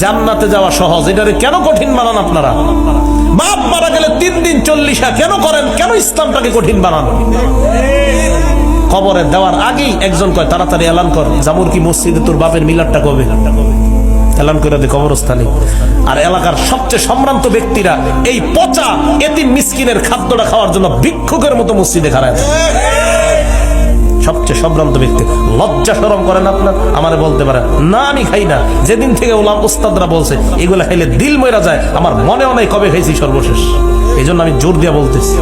জান্নাতে যাওয়া সহজ, এটারে কেন কঠিন বানান আপনারা? বাপ মারা গেলে 3 দিন 40 কেন করেন? কেন ইসলামটাকে কঠিন বানান? কবরে দেওয়ার আগেই একজন কয় তাড়াতাড়ি এলান কর, জামুর কি মসজিদে তোর বাপের মিলাদটা কবে? এলান করে দে কবরস্থানে। আর এলাকার সবচেয়ে সম্ভ্রান্ত ব্যক্তিরা এই পচা এতিম মিসকিনের খাদ্যটা খাওয়ার জন্য ভিক্ষুকের মতো মসজিদে খাড়ায়। সবচেয়ে সম্ভ্রান্ত ব্যক্তি। লজ্জা শরম করেন আপনার? আমারে বলতে পারেন না আমি খাই না। যেদিন থেকে ওস্তাদরা বলছে এগুলা খাইলে দিল মইরা যায়, আমার মনেও নাই কবে খাইছি সর্বশেষ। এই জন্য আমি জোর দিয়া বলতেছি।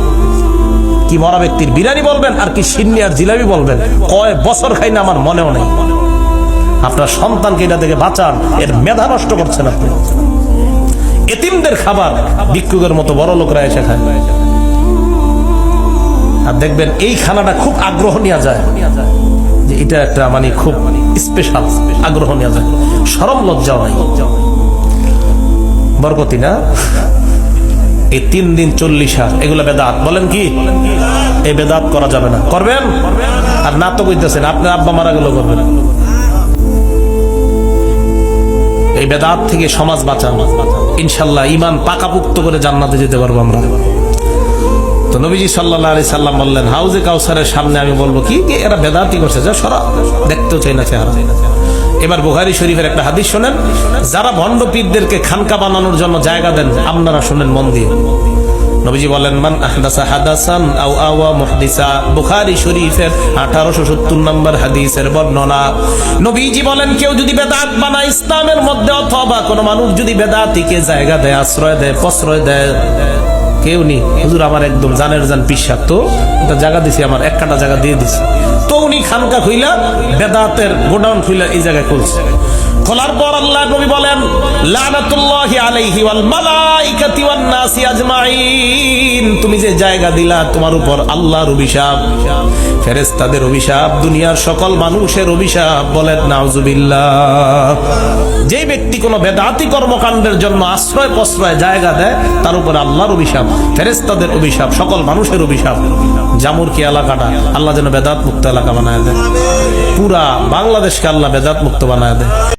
কি মরা ব্যক্তির বিরিয়ানি বলবেন আর কি সিন্নি আর জিলাপি বলবেন, কয় বছর খাই না আমার মনেও নেই। আপনার সন্তানকে এটা থেকে বাঁচান, এর মেধা নষ্ট করছেন আপনি। এতিমদের খাবার ভিক্ষুকের মতো বড় লোকরা এসে খায়। আর দেখবেন এই খানাটা খুব আগ্রহ নেওয়া যায়, যে এটা একটা মানে খুব স্পেশাল, আগ্রহ নেওয়া যায়, শরম লজ্জাও নাই। বরকতি না? এই 3 দিন 40 এগুলা বেদাত। বলেন কি এই বেদাত করা যাবে না? করবেন? আর না তো কইতেছেন আপনার আব্বা মারা গেল করবেন। এই বেদাত থেকে সমাজ বাঁচান, ইনশাল্লাহ ঈমান পাকাপুক্ত করে জান্নাতে যেতে পারবো আমরা। তো নবীজি সাল্লাল্লাহু আলাইহি সাল্লাম বললেন, হাউজে কাউসারের সামনে আমি বলবো কি এরা বেদাতই করছে, যা সরা, দেখতেও চাই না চেহারা। এবার বুখারী শরীফের একটা হাদিস শোনেন, যারা ভণ্ড পীরদেরকে খানকা বানানোর জন্য জায়গা দেন, আপনারা শুনেন মন দিয়ে। নবীজি বলেন, মান আহদাসা হাদাসান আও আওয়া মুহদিসা। বুখারী শরীফের 1870 নম্বর হাদিসের বর্ণনা। নবীজি বলেন, কেউ যদি বেদাত বানায় ইসলামের মধ্যে, অথবা কোন মানুষ যদি বেদাতিকে জায়গা দেয়, আশ্রয় দেয়, প্রশ্রয় দেয়, কেউ নি হুজুর আমার একদম জানের জান পিসাব, তো এটা জায়গা দিছি, আমার 1 কাঠা জায়গা দিয়ে দিছি, তো উনি খানকা খুইলা বেদাতের গোডাউন খুইলা এই জায়গায় খুলছে। খোলার পর আল্লাহ নবী বলেন, লানাতুল্লাহি আলাইহি ওয়াল মালাইকাতি ওয়ান নাসি আজমাইন। তুমি যে জায়গা দিলা, তোমার উপর আল্লাহর অভিশাপ, ফেরেশতাদের অভিশাপ, দুনিয়ার সকল মানুষের অভিশাপ। বলেন নাউজুবিল্লাহ। যে ব্যক্তি কোনো বেদাতি কর্মকাণ্ডের জন্য আশ্রয় প্রশ্রয় জায়গা দেয়, তার উপর আল্লাহর অভিশাপ, ফেরেশতাদের অভিশাপ, সকল মানুষের অভিশাপ। জামুর কি এলাকাটা আল্লাহ যেন বেদাত মুক্ত এলাকা বানায় দেয়, পুরা বাংলাদেশকে আল্লাহ বেদাত মুক্ত বানায় দেয়।